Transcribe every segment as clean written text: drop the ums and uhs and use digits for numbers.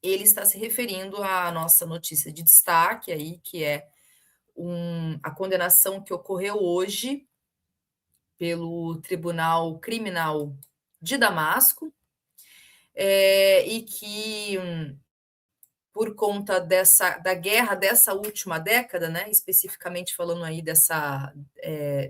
ele está se referindo à nossa notícia de destaque aí, que é a condenação que ocorreu hoje pelo Tribunal Criminal de Damasco, e que por conta da guerra dessa última década, né, especificamente falando aí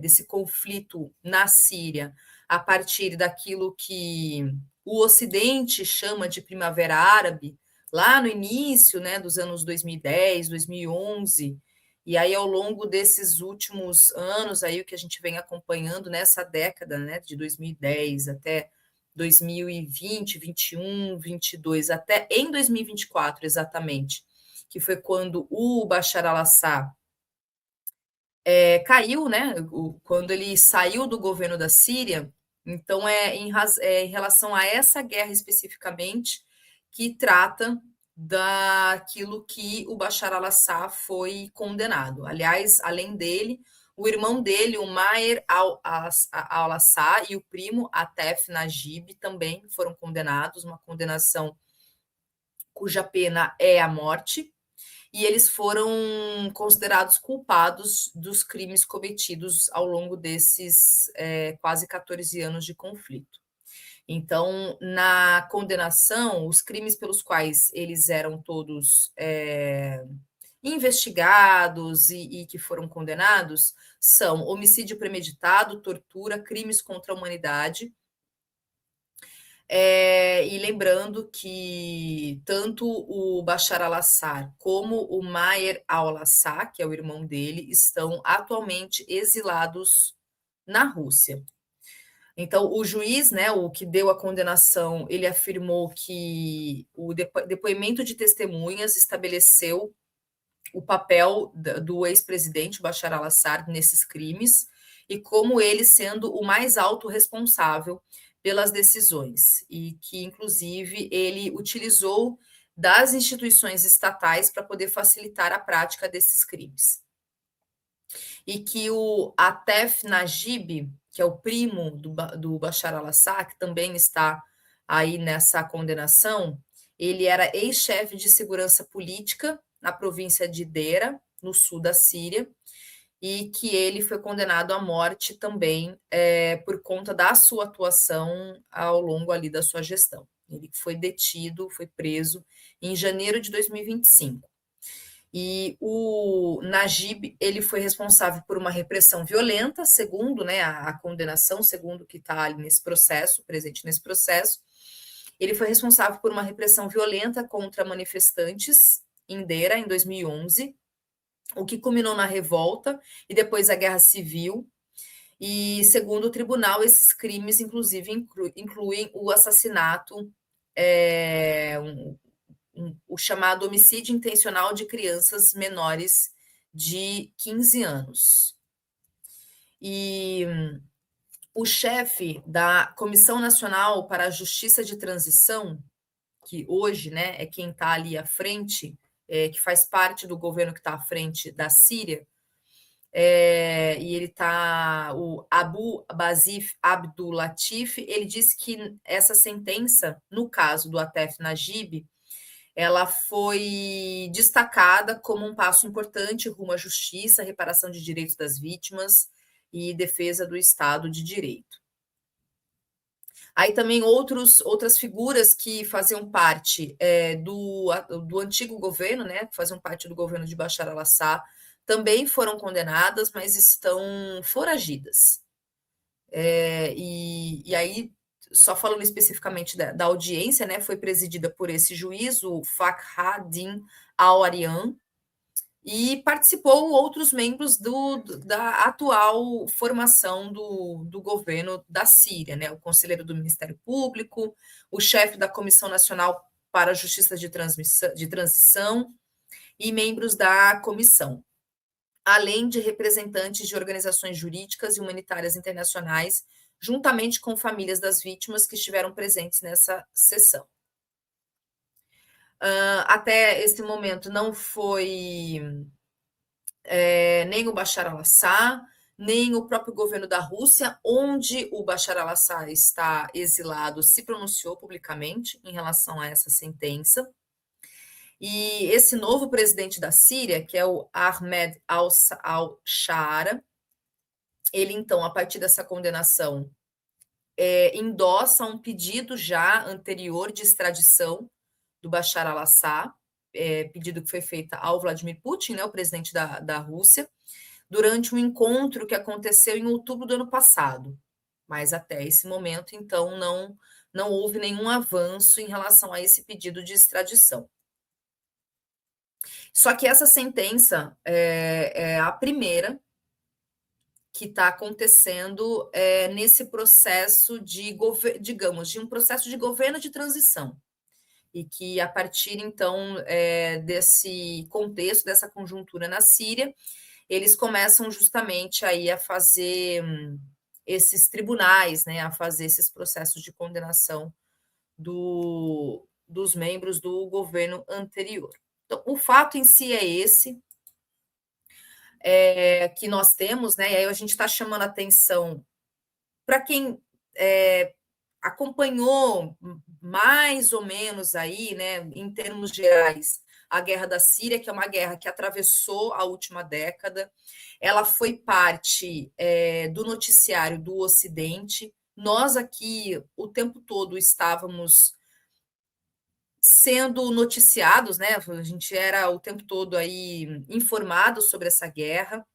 desse conflito na Síria, a partir daquilo que o Ocidente chama de Primavera Árabe, lá no início, né, dos anos 2010, 2011, e aí ao longo desses últimos anos aí o que a gente vem acompanhando nessa década, né, de 2010 até 2020, 21, 22, até em 2024, exatamente, que foi quando o Bashar al-Assad caiu, né? Quando ele saiu do governo da Síria. Então, em relação a essa guerra especificamente, que trata daquilo que o Bashar al-Assad foi condenado. Aliás, além dele, o irmão dele, o Maher al-Assad, e o primo Atef Najib também foram condenados, uma condenação cuja pena é a morte, e eles foram considerados culpados dos crimes cometidos ao longo desses quase 14 anos de conflito. Então, na condenação, os crimes pelos quais eles eram todos investigados e que foram condenados são homicídio premeditado, tortura, crimes contra a humanidade. E lembrando que tanto o Bashar al-Assad como o Maher al-Assad, que é o irmão dele, estão atualmente exilados na Rússia. Então, o juiz, né, o que deu a condenação, ele afirmou que o depoimento de testemunhas estabeleceu o papel do ex-presidente Bashar al-Assad nesses crimes e como ele sendo o mais alto responsável pelas decisões e que, inclusive, ele utilizou das instituições estatais para poder facilitar a prática desses crimes. E que o Atef Najib, que é o primo do Bashar al-Assad, que também está aí nessa condenação, ele era ex-chefe de segurança política na província de Dera, no sul da Síria, e que ele foi condenado à morte também por conta da sua atuação ao longo ali da sua gestão. Ele foi detido, foi preso em janeiro de 2025. E o Najib, ele foi responsável por uma repressão violenta, segundo, né, a condenação, segundo o que está ali nesse processo, presente nesse processo. Ele foi responsável por uma repressão violenta contra manifestantes em Dera, em 2011, o que culminou na revolta e depois a guerra civil. E, segundo o tribunal, esses crimes, inclusive, incluem o assassinato, o chamado homicídio intencional de crianças menores de 15 anos. E o chefe da Comissão Nacional para a Justiça de Transição, que hoje, né, é quem está ali à frente, que faz parte do governo que está à frente da Síria, e ele está, o Abu Basif Abdulatif, ele disse que essa sentença, no caso do Atef Najib, ela foi destacada como um passo importante rumo à justiça, reparação de direitos das vítimas e defesa do Estado de Direito. Aí também outras figuras que faziam parte do antigo governo, né, que faziam parte do governo de Bashar al-Assad, também foram condenadas, mas estão foragidas. E aí, só falando especificamente da audiência, né, foi presidida por esse juiz, o Fakhraddin Al-Aryan, e participou outros membros da atual formação do governo da Síria, né, o conselheiro do Ministério Público, o chefe da Comissão Nacional para a Justiça de Transição e membros da comissão, além de representantes de organizações jurídicas e humanitárias internacionais, juntamente com famílias das vítimas que estiveram presentes nessa sessão. Até esse momento não foi nem o Bashar al-Assad, nem o próprio governo da Rússia, onde o Bashar al-Assad está exilado, se pronunciou publicamente em relação a essa sentença. E esse novo presidente da Síria, que é o Ahmed al-Shara, ele, então, a partir dessa condenação, endossa um pedido já anterior de extradição do Bashar al-Assad, pedido que foi feito ao Vladimir Putin, né, o presidente da Rússia, durante um encontro que aconteceu em outubro do ano passado. Mas até esse momento, então, não houve nenhum avanço em relação a esse pedido de extradição. Só que essa sentença é a primeira que está acontecendo nesse processo digamos, de um processo de governo de transição. E que, a partir, então, desse contexto, dessa conjuntura na Síria, eles começam justamente aí a fazer esses tribunais, né, a fazer esses processos de condenação dos membros do governo anterior. Então, o fato em si é esse, que nós temos, né, e aí a gente está chamando atenção para quem acompanhou mais ou menos aí, né, em termos gerais, a guerra da Síria, que é uma guerra que atravessou a última década. Ela foi parte do noticiário do Ocidente. Nós aqui, o tempo todo, estávamos sendo noticiados, né? A gente era o tempo todo aí informado sobre essa guerra.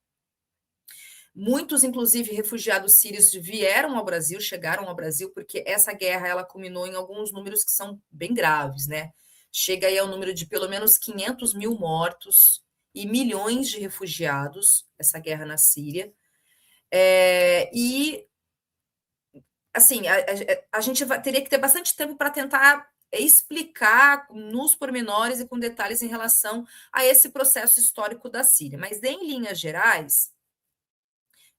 Muitos, inclusive, refugiados sírios vieram ao Brasil, chegaram ao Brasil, porque essa guerra ela culminou em alguns números que são bem graves, né? Chega aí ao número de pelo menos 500 mil mortos e milhões de refugiados, essa guerra na Síria. E, assim, a gente teria que ter bastante tempo para tentar explicar nos pormenores e com detalhes em relação a esse processo histórico da Síria. Mas, em linhas gerais,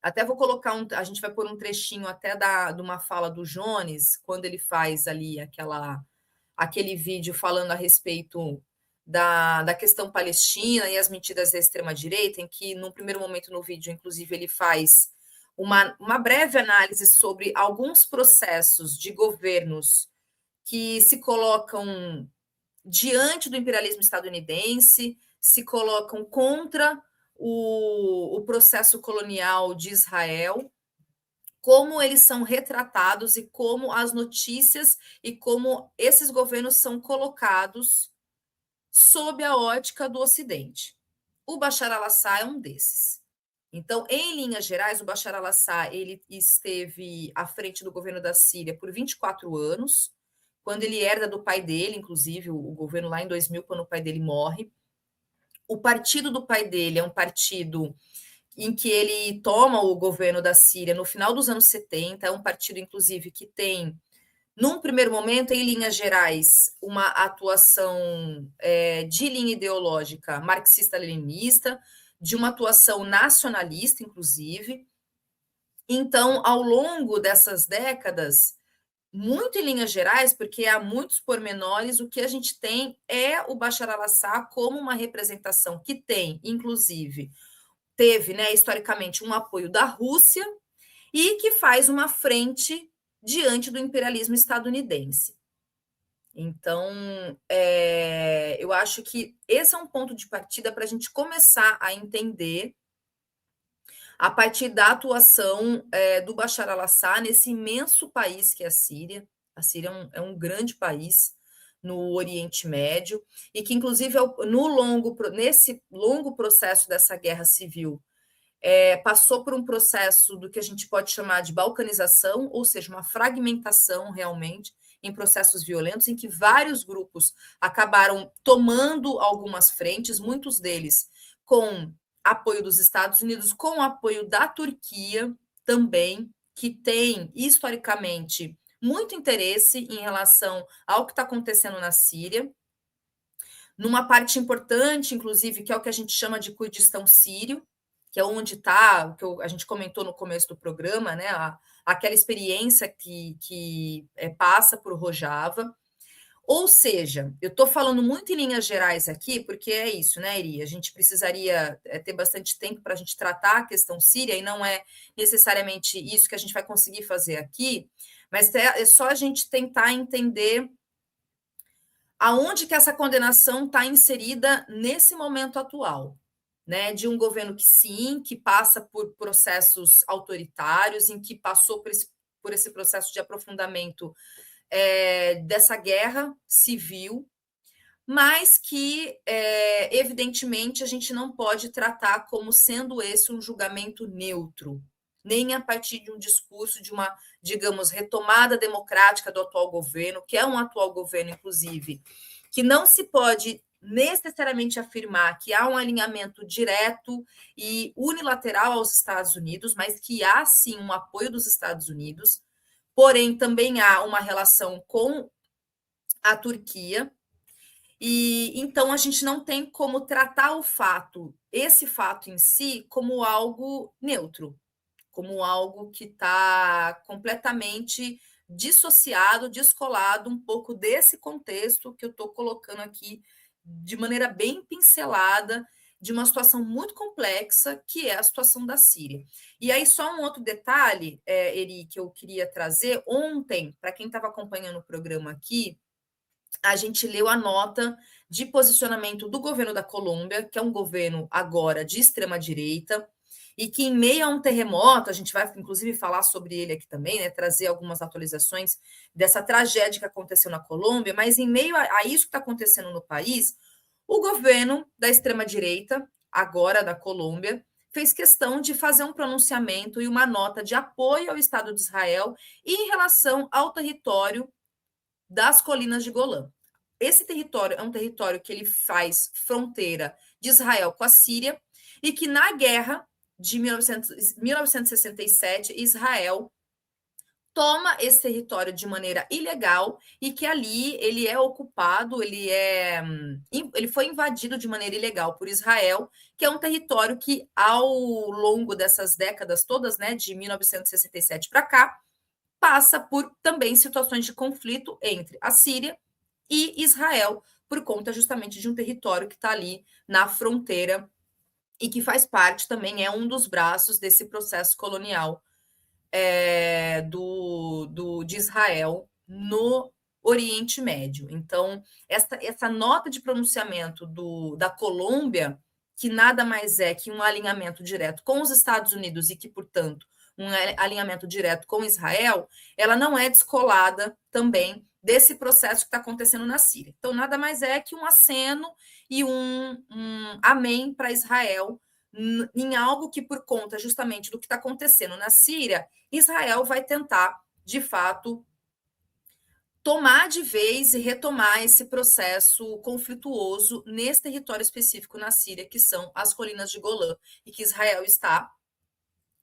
até vou colocar a gente vai pôr um trechinho até de uma fala do Jones, quando ele faz ali aquele vídeo falando a respeito da questão palestina e as medidas da extrema-direita, em que, num primeiro momento no vídeo, inclusive, ele faz uma breve análise sobre alguns processos de governos que se colocam diante do imperialismo estadunidense, se colocam contra o processo colonial de Israel, como eles são retratados e como as notícias e como esses governos são colocados sob a ótica do Ocidente. O Bashar al-Assad é um desses. Então, em linhas gerais, o Bashar al-Assad ele esteve à frente do governo da Síria por 24 anos, quando ele herda do pai dele, inclusive o governo lá em 2000, quando o pai dele morre. O partido do pai dele é um partido em que ele toma o governo da Síria no final dos anos 70, é um partido, inclusive, que tem, num primeiro momento, em linhas gerais, uma atuação de linha ideológica marxista-leninista, de uma atuação nacionalista, inclusive. Então, ao longo dessas décadas, muito em linhas gerais, porque há muitos pormenores, o que a gente tem é o Bashar al-Assad como uma representação que tem, inclusive, teve, né, historicamente, um apoio da Rússia e que faz uma frente diante do imperialismo estadunidense. Então, eu acho que esse é um ponto de partida para a gente começar a entender a partir da atuação do Bashar al-Assad nesse imenso país que é a Síria. A Síria é um grande país no Oriente Médio e que, inclusive, nesse longo processo dessa guerra civil, passou por um processo do que a gente pode chamar de balcanização, ou seja, uma fragmentação realmente em processos violentos, em que vários grupos acabaram tomando algumas frentes, muitos deles com apoio dos Estados Unidos, com apoio da Turquia também, que tem historicamente muito interesse em relação ao que está acontecendo na Síria, numa parte importante, inclusive, que é o que a gente chama de Kurdistão sírio, que é onde está, o que a gente comentou no começo do programa, né, aquela experiência que passa por Rojava. Ou seja, eu estou falando muito em linhas gerais aqui, porque é isso, né, Iri? A gente precisaria ter bastante tempo para a gente tratar a questão síria, e não é necessariamente isso que a gente vai conseguir fazer aqui, mas é só a gente tentar entender aonde que essa condenação está inserida nesse momento atual, né? De um governo que sim, que passa por processos autoritários, em que passou por esse processo de aprofundamento dessa guerra civil, mas que, evidentemente, a gente não pode tratar como sendo esse um julgamento neutro, nem a partir de um discurso de uma, digamos, retomada democrática do atual governo, que é um atual governo, inclusive, que não se pode necessariamente afirmar que há um alinhamento direto e unilateral aos Estados Unidos, mas que há sim um apoio dos Estados Unidos, porém também há uma relação com a Turquia, e então a gente não tem como tratar esse fato em si, como algo neutro, como algo que está completamente dissociado, descolado um pouco desse contexto que eu estou colocando aqui de maneira bem pincelada, de uma situação muito complexa, que é a situação da Síria. E aí, só um outro detalhe, Eri, que eu queria trazer. Ontem, para quem estava acompanhando o programa aqui, a gente leu a nota de posicionamento do governo da Colômbia, que é um governo agora de extrema-direita, e que, em meio a um terremoto, a gente vai inclusive falar sobre ele aqui também, né, trazer algumas atualizações dessa tragédia que aconteceu na Colômbia, mas em meio a isso que está acontecendo no país, o governo da extrema-direita, agora da Colômbia, fez questão de fazer um pronunciamento e uma nota de apoio ao Estado de Israel em relação ao território das colinas de Golã. Esse território é um território que ele faz fronteira de Israel com a Síria e que na guerra de 1967 Israel toma esse território de maneira ilegal e que ali ele é ocupado, ele foi invadido de maneira ilegal por Israel, que é um território que ao longo dessas décadas todas, né, de 1967 para cá, passa por também situações de conflito entre a Síria e Israel, por conta justamente de um território que está ali na fronteira e que faz parte também, é um dos braços desse processo colonial de Israel no Oriente Médio. Então, essa nota de pronunciamento da Colômbia, que nada mais é que um alinhamento direto com os Estados Unidos e que, portanto, um alinhamento direto com Israel, ela não é descolada também desse processo que está acontecendo na Síria. Então, nada mais é que um aceno e um amém para Israel em algo que, por conta justamente do que está acontecendo na Síria, Israel vai tentar, de fato, tomar de vez e retomar esse processo conflituoso nesse território específico na Síria, que são as colinas de Golã, e que Israel está,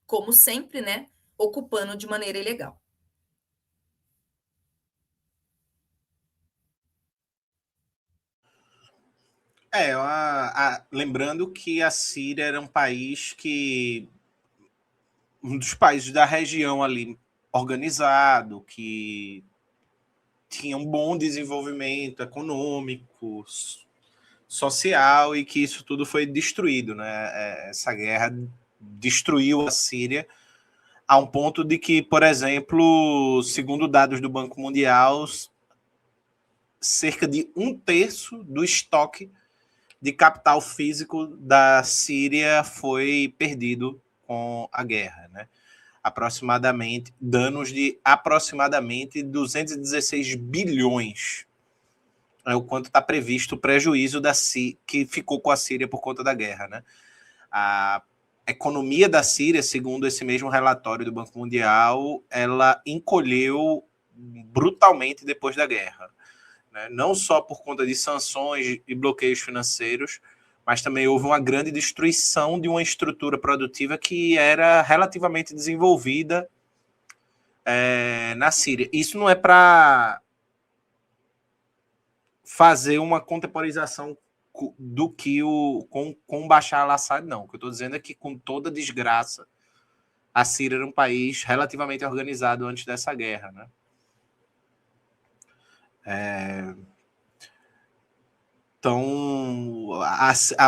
como sempre, né, ocupando de maneira ilegal. Lembrando que a Síria era um dos países da região ali organizado, que tinha um bom desenvolvimento econômico, social, e que isso tudo foi destruído, né? Essa guerra destruiu a Síria a um ponto de que, por exemplo, segundo dados do Banco Mundial, cerca de um terço do estoque de capital físico da Síria foi perdido com a guerra, né? Aproximadamente danos de aproximadamente 216 bilhões. É o quanto está previsto o prejuízo que ficou com a Síria por conta da guerra, né? A economia da Síria, segundo esse mesmo relatório do Banco Mundial, ela encolheu brutalmente depois da guerra, né? Não só por conta de sanções e bloqueios financeiros, mas também houve uma grande destruição de uma estrutura produtiva que era relativamente desenvolvida na Síria. Isso não é para fazer uma contemporização do que com o Bashar al-Assad, não. O que eu estou dizendo é que, com toda desgraça, a Síria era um país relativamente organizado antes dessa guerra, né? Então,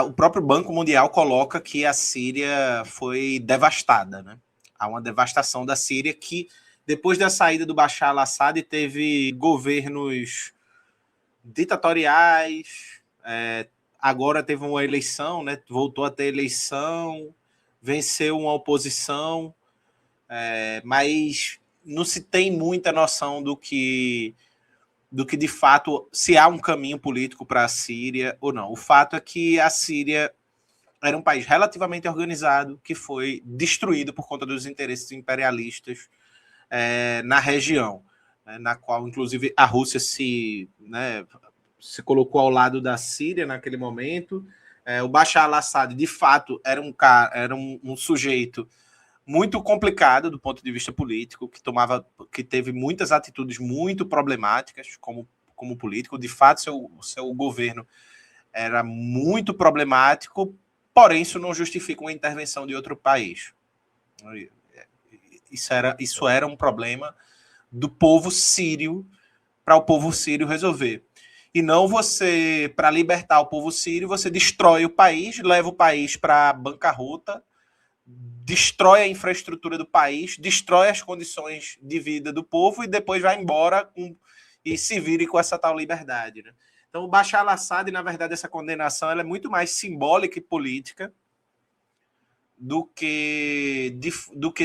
o próprio Banco Mundial coloca que a Síria foi devastada, né? Há uma devastação da Síria que, depois da saída do Bashar al-Assad, teve governos ditatoriais. Agora teve uma eleição, né? Voltou a ter eleição, venceu uma oposição, mas não se tem muita noção do que de fato, se há um caminho político para a Síria ou não. O fato é que a Síria era um país relativamente organizado que foi destruído por conta dos interesses imperialistas na região, na qual, inclusive, a Rússia se colocou ao lado da Síria naquele momento. O Bashar al-Assad, de fato, era um sujeito muito complicado do ponto de vista político, que teve muitas atitudes muito problemáticas como político. De fato, seu governo era muito problemático, porém isso não justifica uma intervenção de outro país. Isso era um problema do povo sírio, para o povo sírio resolver. E não você, para libertar o povo sírio, você destrói o país, leva o país para a bancarrota, destrói a infraestrutura do país, destrói as condições de vida do povo e depois vai embora e se vire com essa tal liberdade. Né? Então, o Bashar al-Assad, na verdade, essa condenação ela é muito mais simbólica e política do que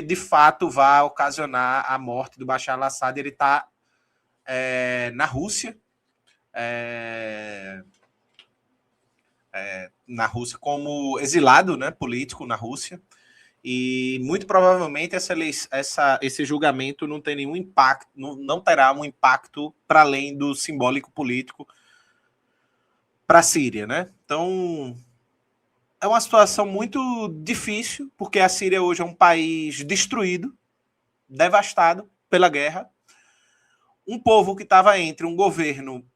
de fato vai ocasionar a morte do Bashar al-Assad. Ele está na Rússia, na Rússia como exilado, né, político na Rússia. E muito provavelmente esse julgamento não tem nenhum impacto, não terá um impacto para além do simbólico político para a Síria, né? Então é uma situação muito difícil, porque a Síria hoje é um país destruído, devastado pela guerra, um povo que estava entre um governo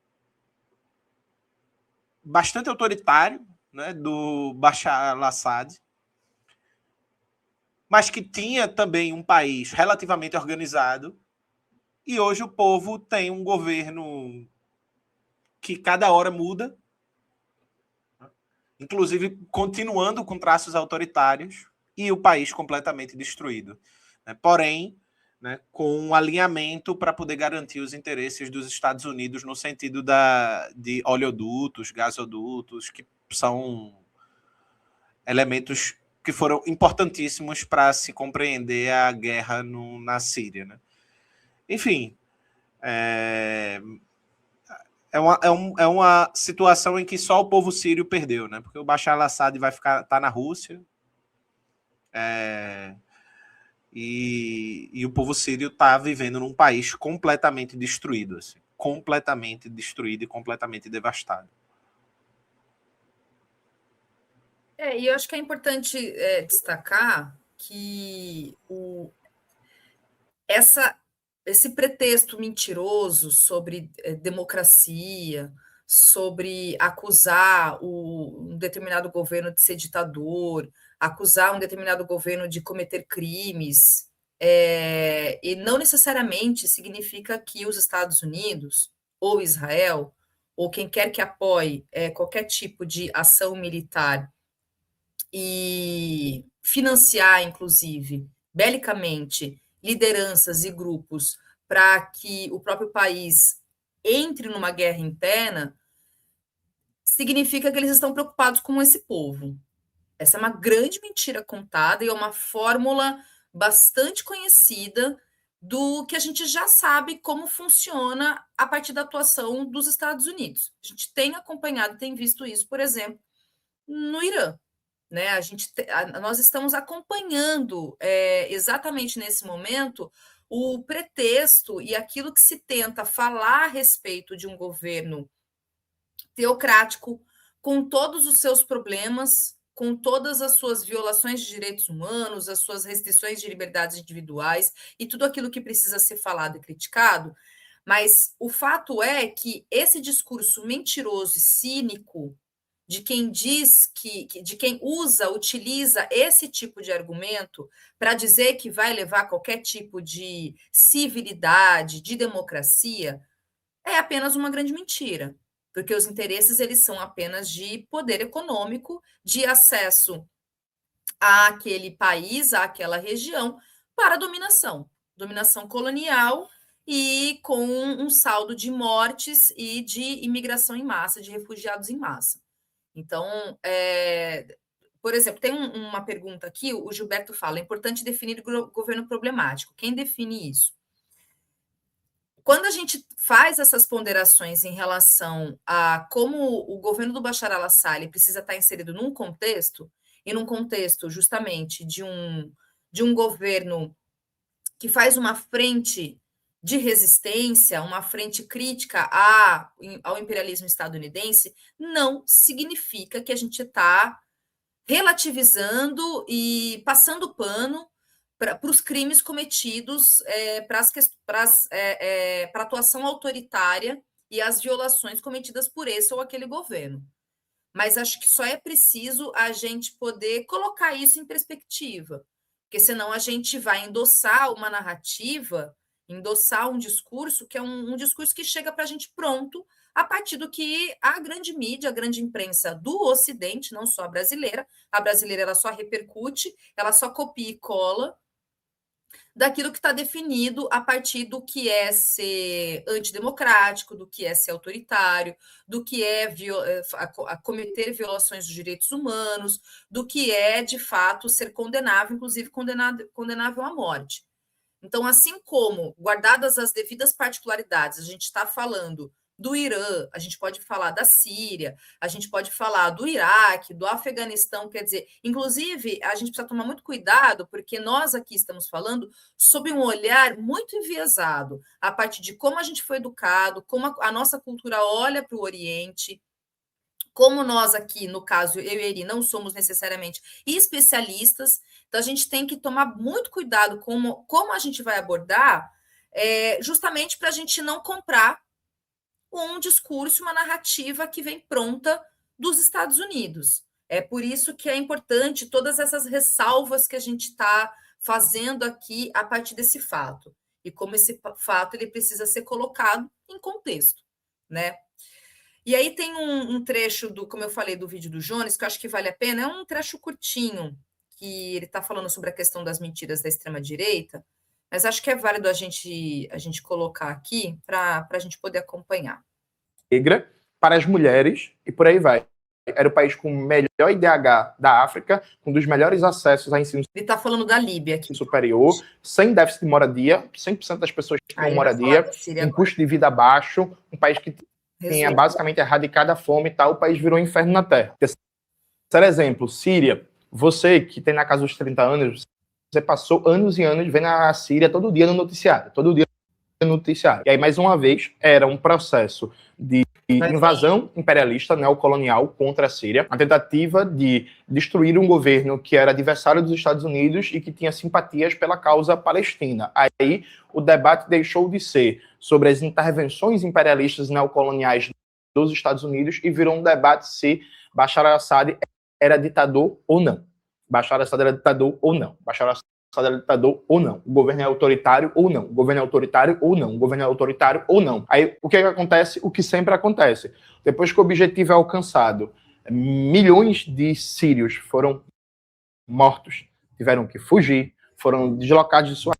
bastante autoritário, né, do Bashar al-Assad, mas que tinha também um país relativamente organizado, e hoje o povo tem um governo que cada hora muda, inclusive continuando com traços autoritários, e o país completamente destruído. Porém, né, com um alinhamento para poder garantir os interesses dos Estados Unidos no sentido de oleodutos, gasodutos, que são elementos que foram importantíssimos para se compreender a guerra na Síria. Né? Enfim, é uma situação em que só o povo sírio perdeu, né? Porque o Bashar al-Assad tá na Rússia, e o povo sírio está vivendo num país completamente destruído, assim, completamente destruído e completamente devastado. E eu acho que é importante destacar que esse pretexto mentiroso sobre democracia, sobre acusar um determinado governo de ser ditador, acusar um determinado governo de cometer crimes, e não necessariamente significa que os Estados Unidos ou Israel, ou quem quer que apoie qualquer tipo de ação militar e financiar, inclusive, belicamente, lideranças e grupos para que o próprio país entre numa guerra interna, significa que eles estão preocupados com esse povo. Essa é uma grande mentira contada e é uma fórmula bastante conhecida do que a gente já sabe como funciona a partir da atuação dos Estados Unidos. A gente tem acompanhado, tem visto isso, por exemplo, no Irã. Né? Nós estamos acompanhando exatamente nesse momento o pretexto e aquilo que se tenta falar a respeito de um governo teocrático, com todos os seus problemas, com todas as suas violações de direitos humanos, as suas restrições de liberdades individuais e tudo aquilo que precisa ser falado e criticado. Mas o fato é que esse discurso mentiroso e cínico de quem diz de quem utiliza esse tipo de argumento para dizer que vai levar qualquer tipo de civilidade, de democracia, é apenas uma grande mentira, porque os interesses eles são apenas de poder econômico, de acesso àquele país, àquela região, para dominação colonial e com um saldo de mortes e de imigração em massa, de refugiados em massa. Então, por exemplo, tem uma pergunta aqui, o Gilberto fala, é importante definir governo problemático. Quem define isso? Quando a gente faz essas ponderações em relação a como o governo do Bashar al-Assad precisa estar inserido num contexto, e num contexto justamente de um governo que faz uma frente de resistência, uma frente crítica ao imperialismo estadunidense, não significa que a gente está relativizando e passando pano para os crimes cometidos, para a atuação autoritária e as violações cometidas por esse ou aquele governo. Mas acho que só é preciso a gente poder colocar isso em perspectiva, porque senão a gente vai endossar uma narrativa, endossar um discurso que é um discurso que chega para a gente pronto, a partir do que a grande mídia, a grande imprensa do Ocidente, não só a brasileira ela só repercute, ela só copia e cola daquilo que está definido a partir do que é ser antidemocrático, do que é ser autoritário, do que é cometer violações dos direitos humanos, do que é, de fato, ser condenável, inclusive condenável à morte. Então, assim como, guardadas as devidas particularidades, a gente está falando do Irã, a gente pode falar da Síria, a gente pode falar do Iraque, do Afeganistão, quer dizer, inclusive, a gente precisa tomar muito cuidado, porque nós aqui estamos falando sob um olhar muito enviesado, a partir de como a gente foi educado, como a nossa cultura olha para o Oriente, como nós aqui, no caso, eu e Eri, não somos necessariamente especialistas, então a gente tem que tomar muito cuidado como a gente vai abordar, justamente para a gente não comprar um discurso, uma narrativa que vem pronta dos Estados Unidos. É por isso que é importante todas essas ressalvas que a gente está fazendo aqui a partir desse fato. E como esse fato ele precisa ser colocado em contexto, né? E aí tem um trecho como eu falei, do vídeo do Jones, que eu acho que vale a pena, é um trecho curtinho, que ele está falando sobre a questão das mentiras da extrema-direita, mas acho que é válido a gente colocar aqui para a gente poder acompanhar. Negra para as mulheres e por aí vai. Era o país com o melhor IDH da África, com um dos melhores acessos a ensino Ele está falando da Líbia aqui. superior, sem déficit de moradia, 100% das pessoas tinham moradia, um custo de vida baixo, um país que tinha basicamente erradicado a fome e tal, o país virou um inferno na Terra. Terceiro exemplo, Síria. Você que tem na casa dos 30 anos, você passou anos e anos vendo a Síria todo dia no noticiário, E aí, mais uma vez, era um processo de invasão imperialista neocolonial contra a Síria, a tentativa de destruir um governo que era adversário dos Estados Unidos e que tinha simpatias pela causa palestina. Aí, o debate deixou de ser sobre as intervenções imperialistas neocoloniais dos Estados Unidos e virou um debate se Bashar al-Assad era ditador ou não. Bashar al-Assad era ditador ou não. Bashar al-Assad era ditador ou não. O governo é autoritário ou não. O governo é autoritário ou não. O governo é autoritário ou não. Aí, o que acontece? O que sempre acontece. Depois que o objetivo é alcançado, milhões de sírios foram mortos, tiveram que fugir, foram deslocados de suas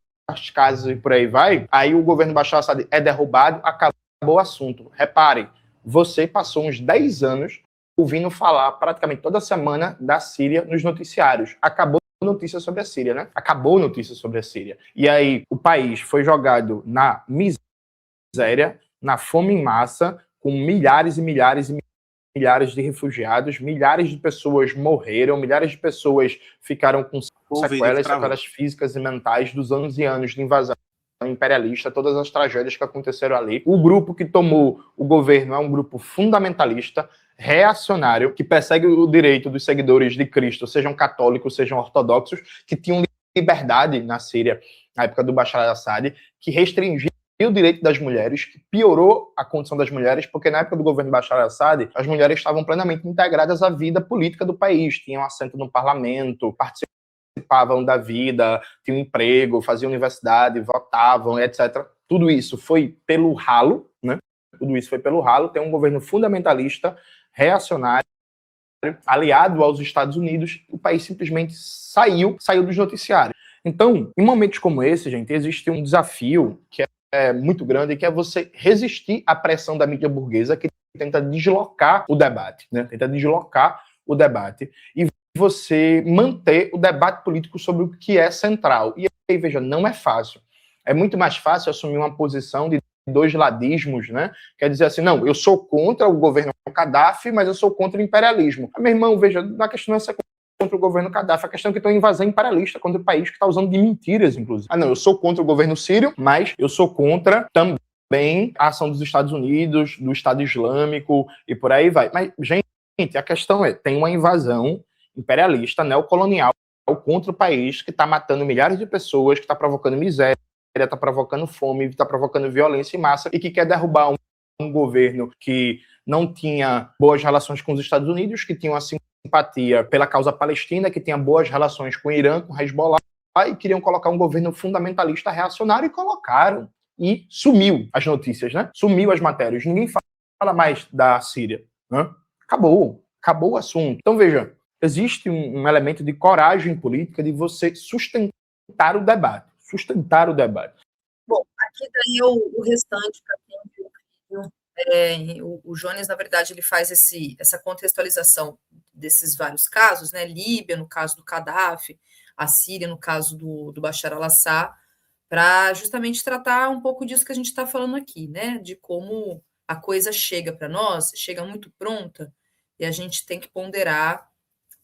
casas e por aí vai. Aí o governo Bashar al-Assad é derrubado, acabou o assunto. Reparem, você passou uns 10 anos ouvindo falar praticamente toda semana da Síria nos noticiários. Acabou notícia sobre a Síria, né? Acabou notícia sobre a Síria. E aí o país foi jogado na miséria, na fome em massa, com milhares e milhares e milhares de refugiados, milhares de pessoas morreram, milhares de pessoas ficaram com sequelas físicas e mentais dos anos e anos de invasão imperialista, todas as tragédias que aconteceram ali. O grupo que tomou o governo é um grupo fundamentalista, reacionário, que persegue o direito dos seguidores de Cristo, sejam católicos, sejam ortodoxos, que tinham liberdade na Síria, na época do Bashar al-Assad, que restringiu o direito das mulheres, que piorou a condição das mulheres, porque na época do governo Bashar al-Assad, as mulheres estavam plenamente integradas à vida política do país, tinham assento no parlamento, participavam da vida, tinham emprego, faziam universidade, votavam, etc. Tudo isso foi pelo ralo, né? Tudo isso foi pelo ralo. Tem um governo fundamentalista, reacionário, aliado aos Estados Unidos. O país simplesmente saiu dos noticiários. Então, em momentos como esse, gente, existe um desafio que é muito grande, que é você resistir à pressão da mídia burguesa, que tenta deslocar o debate, né? Tenta deslocar o debate e você manter o debate político sobre o que é central. E aí, veja, não é fácil. É muito mais fácil assumir uma posição de dois ladismos, né? Quer dizer assim, não, eu sou contra o governo Gaddafi, mas eu sou contra o imperialismo. Meu irmão, veja, a questão não é ser contra o governo Gaddafi, a questão é que tem uma invasão imperialista contra o país que está usando de mentiras, inclusive. Ah, não, eu sou contra o governo sírio, mas eu sou contra também a ação dos Estados Unidos, do Estado Islâmico e por aí vai. Mas, gente, a questão é, tem uma invasão imperialista, neocolonial, contra o país que está matando milhares de pessoas, que está provocando miséria, está provocando fome, está provocando violência em massa e que quer derrubar um governo que não tinha boas relações com os Estados Unidos, que tinha uma simpatia pela causa palestina, que tinha boas relações com o Irã, com o Hezbollah, e queriam colocar um governo fundamentalista reacionário e colocaram. E sumiu as notícias, né? Sumiu as matérias. Ninguém fala mais da Síria, né? Acabou o assunto. Então, veja, existe um elemento de coragem política de você sustentar o debate. Bom, aqui daí o restante, para quem viu, o Jones, na verdade, ele faz essa contextualização desses vários casos, né? Líbia, no caso do Gaddafi, a Síria, no caso do Bashar al-Assad, para justamente tratar um pouco disso que a gente está falando aqui, né? De como a coisa chega para nós, chega muito pronta, e a gente tem que ponderar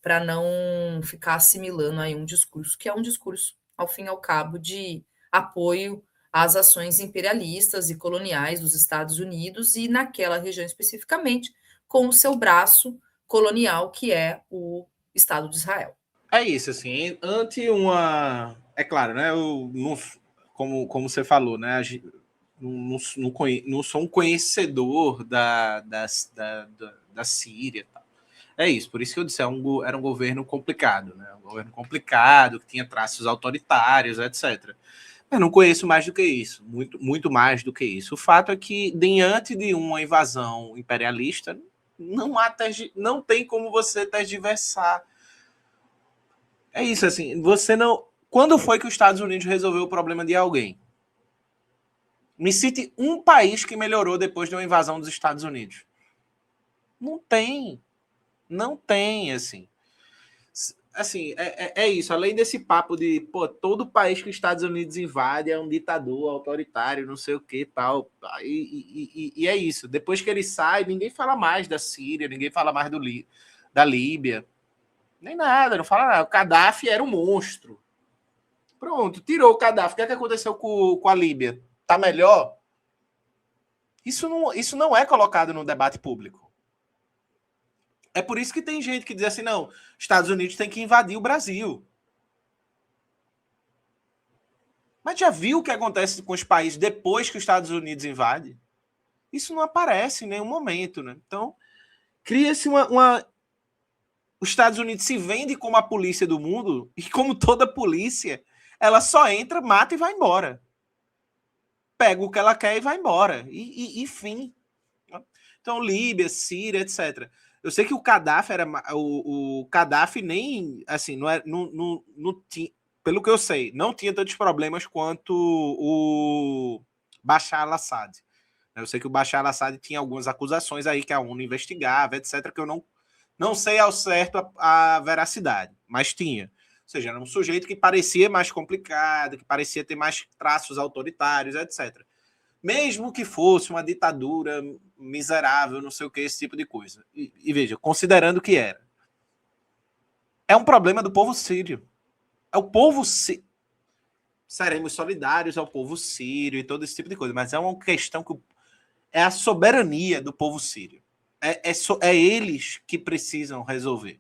para não ficar assimilando aí um discurso que é um discurso, ao fim e ao cabo, de apoio às ações imperialistas e coloniais dos Estados Unidos e naquela região especificamente, com o seu braço colonial, que é o Estado de Israel. É isso, assim, ante uma... É claro, né, como você falou, né, não sou um conhecedor da Síria. É isso, por isso que eu disse, era um governo complicado, né? Um governo complicado, que tinha traços autoritários, etc. Eu não conheço mais do que isso, muito mais do que isso. O fato é que, diante de uma invasão imperialista, não tem como você tergiversar. É isso, assim, você não... Quando foi que os Estados Unidos resolveu o problema de alguém? Me cite um país que melhorou depois de uma invasão dos Estados Unidos. Não tem, assim. Assim, é isso. Além desse papo de, todo país que os Estados Unidos invade é um ditador autoritário, não sei o que tal. E é isso. Depois que ele sai, ninguém fala mais da Síria, ninguém fala mais da Líbia. Nem nada, não fala nada. O Gaddafi era um monstro. Pronto, tirou o Gaddafi. O que aconteceu com a Líbia? Tá melhor? Isso não é colocado no debate público. É por isso que tem gente que diz assim, não, Estados Unidos tem que invadir o Brasil. Mas já viu o que acontece com os países depois que os Estados Unidos invadem? Isso não aparece em nenhum momento, né? Então, cria-se os Estados Unidos se vende como a polícia do mundo e, como toda polícia, ela só entra, mata e vai embora. Pega o que ela quer e vai embora. E fim. Então, Líbia, Síria, etc. Eu sei que o Gaddafi o Gaddafi nem, assim, não tinha, pelo que eu sei, não tinha tantos problemas quanto o Bashar al-Assad. Eu sei que o Bashar al-Assad tinha algumas acusações aí que a ONU investigava, etc., que eu não sei ao certo a veracidade, mas tinha. Ou seja, era um sujeito que parecia mais complicado, que parecia ter mais traços autoritários, etc. Mesmo que fosse uma ditadura miserável, não sei o que, esse tipo de coisa. E veja, considerando que era. É um problema do povo sírio. É o povo sírio. Seremos solidários ao povo sírio e todo esse tipo de coisa, mas é uma questão que é a soberania do povo sírio. É eles que precisam resolver.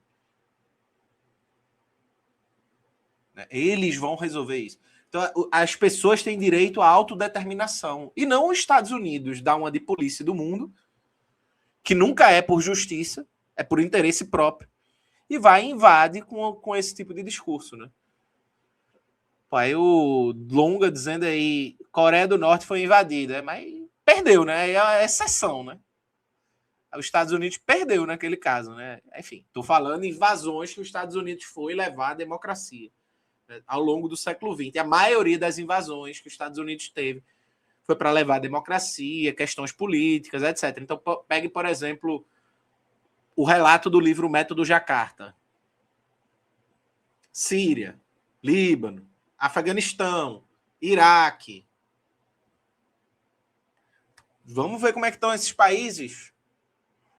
Eles vão resolver isso. Então, as pessoas têm direito à autodeterminação. E não os Estados Unidos dar uma de polícia do mundo, que nunca é por justiça, é por interesse próprio, e vai e invade com esse tipo de discurso, né? Aí o Longa dizendo aí, Coreia do Norte foi invadida, mas perdeu, né? É a exceção, né? Os Estados Unidos perdeu naquele caso, né? Enfim, estou falando em invasões que os Estados Unidos foi levar à democracia ao longo do século XX. A maioria das invasões que os Estados Unidos teve foi para levar a democracia, questões políticas, etc. Então, pegue, por exemplo, o relato do livro Método Jacarta. Síria, Líbano, Afeganistão, Iraque. Vamos ver como é que estão esses países